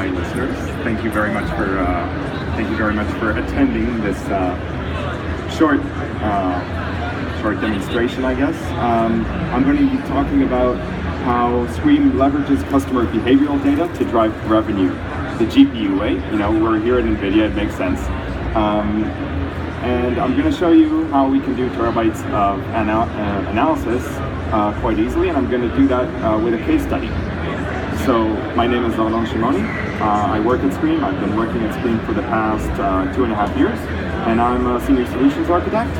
my listeners. Thank you very much for attending this short demonstration, I guess. I'm going to be talking about how Scream leverages customer behavioral data to drive revenue the GPU way. You know, we're here at NVIDIA, it makes sense. And I'm going to show you how we can do terabytes of analysis quite easily, and I'm going to do that with a case study. So my name is Laurent Shimoni. I work at Scream. I've been working at Scream for the past 2.5 years, and I'm a senior solutions architect.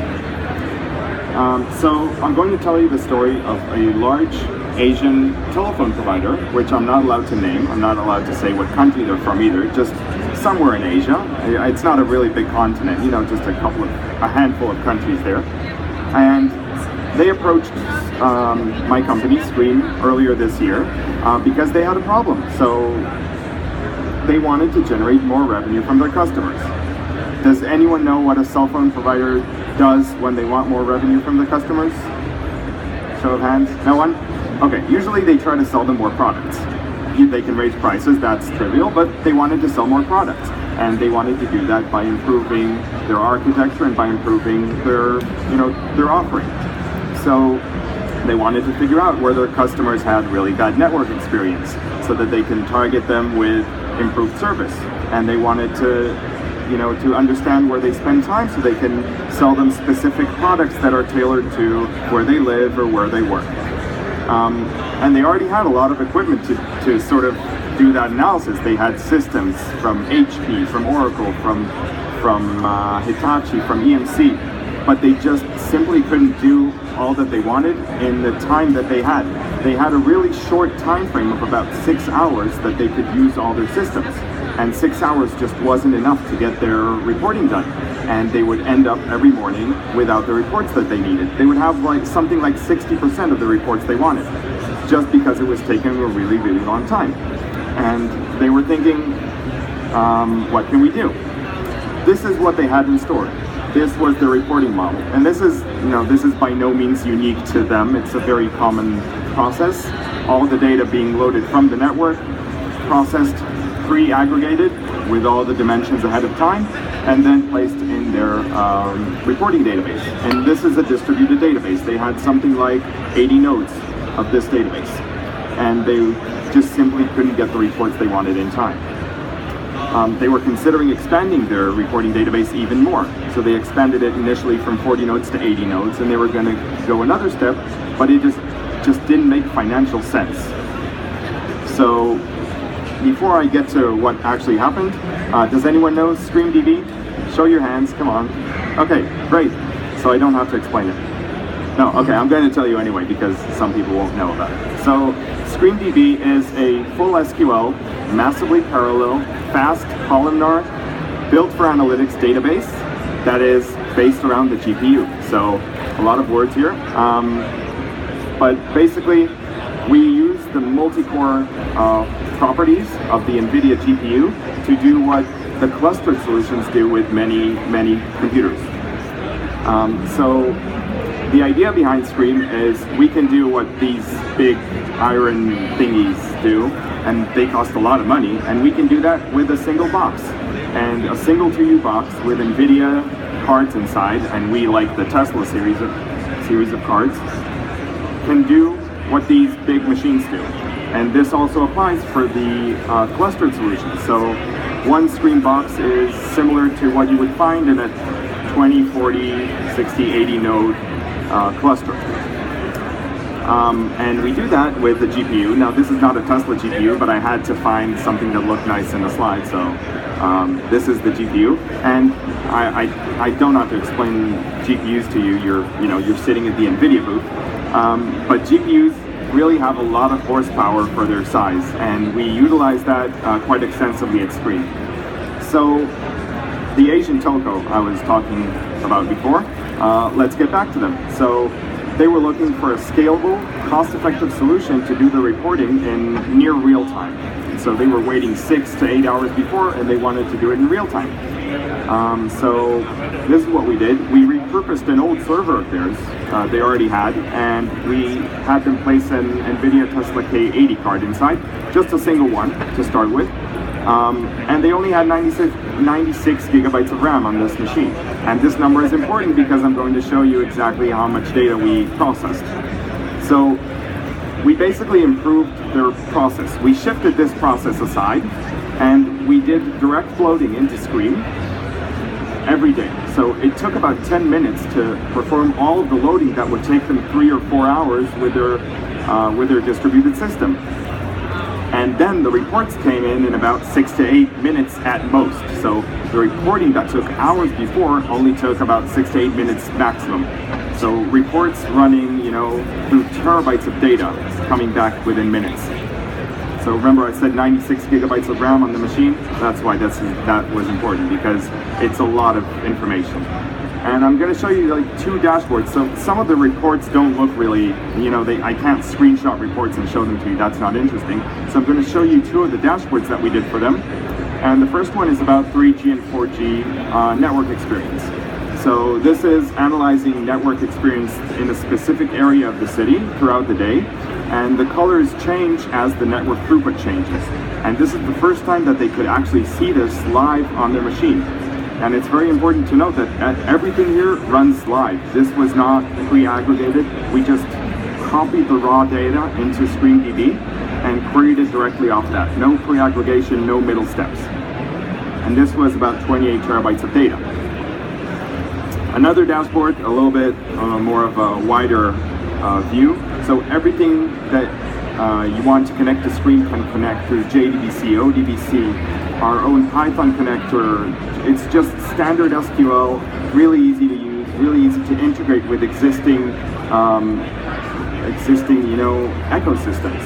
So I'm going to tell you the story of a large Asian telephone provider, which I'm not allowed to name. I'm not allowed to say what country they're from either, just somewhere in Asia. It's not a really big continent, you know, just a handful of countries there. And they approached my company, Scream, earlier this year because they had a problem. So they wanted to generate more revenue from their customers. Does anyone know what a cell phone provider does when they want more revenue from their customers? Show of hands. No one? Okay, usually they try to sell them more products. They can raise prices, that's trivial, but they wanted to sell more products. And they wanted to do that by improving their architecture and by improving their offering. So they wanted to figure out where their customers had really bad network experience so that they can target them with improved service. And they wanted to understand where they spend time so they can sell them specific products that are tailored to where they live or where they work. And they already had a lot of equipment to sort of do that analysis. They had systems from HP, from Oracle, from Hitachi, from EMC, but they just simply couldn't do all that they wanted in the time that they had. They had a really short time frame of about 6 hours that they could use all their systems. And 6 hours just wasn't enough to get their reporting done. And they would end up every morning without the reports that they needed. They would have something like 60% of the reports they wanted, just because it was taking a really, really long time. And they were thinking, what can we do? This is what they had in store. This was the reporting model. And this is by no means unique to them. It's a very common process. All the data being loaded from the network, processed, pre-aggregated with all the dimensions ahead of time, and then placed in their reporting database. And this is a distributed database. They had something like 80 nodes of this database, and they just simply couldn't get the reports they wanted in time. They were considering expanding their reporting database even more. So they expanded it initially from 40 nodes to 80 nodes, and they were going to go another step, but it just didn't make financial sense. So before I get to what actually happened, does anyone know ScreamDB? Show your hands, come on. Okay, great. So I don't have to explain it. No, okay, I'm going to tell you anyway because some people won't know about it. So ScreamDB is a full SQL, massively parallel, fast columnar, built for analytics database that is based around the GPU. So a lot of words here. But basically, we use the multi-core properties of the NVIDIA GPU to do what the clustered solutions do with many, many computers. So the idea behind Scream is we can do what these big iron thingies do, and they cost a lot of money, and we can do that with a single box. And a single 2U box with NVIDIA cards inside, and we like the Tesla series of cards, can do what these big machines do. And this also applies for the clustered solutions. So one Scream box is similar to what you would find in a 20, 40, 60, 80 node cluster. And we do that with the GPU. Now this is not a Tesla GPU, but I had to find something that looked nice in the slide. So this is the GPU, and I don't have to explain GPUs to you. You're sitting at the NVIDIA booth. But GPUs really have a lot of horsepower for their size, and we utilize that quite extensively at Scream. So the Asian telco I was talking about before, let's get back to them. So they were looking for a scalable, cost-effective solution to do the reporting in near real time. So they were waiting 6 to 8 hours before, and they wanted to do it in real time. So this is what we did. We repurposed an old server of theirs they already had, and we had them place an NVIDIA Tesla K80 card inside, just a single one to start with. And they only had 96 gigabytes of RAM on this machine. And this number is important because I'm going to show you exactly how much data we processed. So we basically improved their process. We shifted this process aside, and we did direct floating into Scream every day. So it took about 10 minutes to perform all of the loading that would take them 3 or 4 hours with their distributed system. And then the reports came in about 6 to 8 minutes at most. So the reporting that took hours before only took about 6 to 8 minutes maximum. So reports running, through terabytes of data coming back within minutes. So remember I said 96 gigabytes of RAM on the machine? That's why that was important, because it's a lot of information. And I'm going to show you like 2 dashboards. So some of the reports don't look really, I can't screenshot reports and show them to you. That's not interesting. So I'm going to show you 2 of the dashboards that we did for them. And the first one is about 3G and 4G network experience. So this is analyzing network experience in a specific area of the city throughout the day. And the colors change as the network throughput changes. And this is the first time that they could actually see this live on their machine. And it's very important to note that everything here runs live. This was not pre-aggregated. We just copied the raw data into ScreenDB and queried it directly off that. No pre-aggregation, no middle steps. And this was about 28 terabytes of data. Another dashboard, a little bit more of a wider view. So everything that you want to connect to Screen can connect through JDBC, ODBC, our own Python connector. It's just standard SQL, really easy to use, really easy to integrate with existing ecosystems.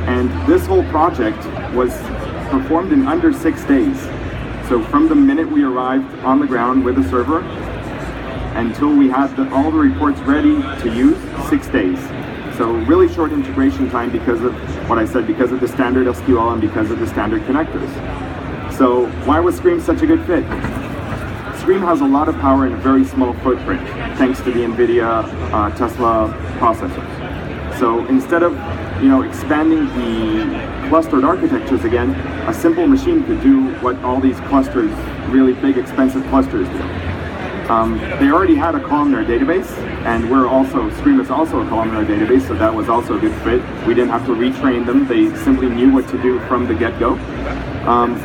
And this whole project was performed in under 6 days. So from the minute we arrived on the ground with the server until we had all the reports ready to use, 6 days. So really short integration time because of what I said, because of the standard SQL and because of the standard connectors. So why was Scream such a good fit? Scream has a lot of power in a very small footprint, thanks to the NVIDIA Tesla processors. So instead of expanding the clustered architectures again, a simple machine could do what all these clusters, really big expensive clusters do. They already had a columnar database, and Scream is also a columnar database, so that was also a good fit. We didn't have to retrain them. They simply knew what to do from the get-go.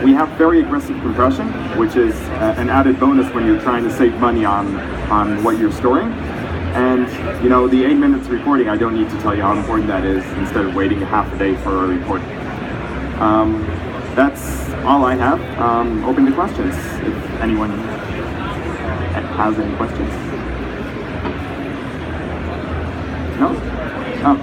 We have very aggressive compression, which is an added bonus when you're trying to save money on what you're storing. And the 8 minutes reporting, I don't need to tell you how important that is, instead of waiting half a day for a report. That's all I have. Open to questions, if anyone has any questions. No? Oh.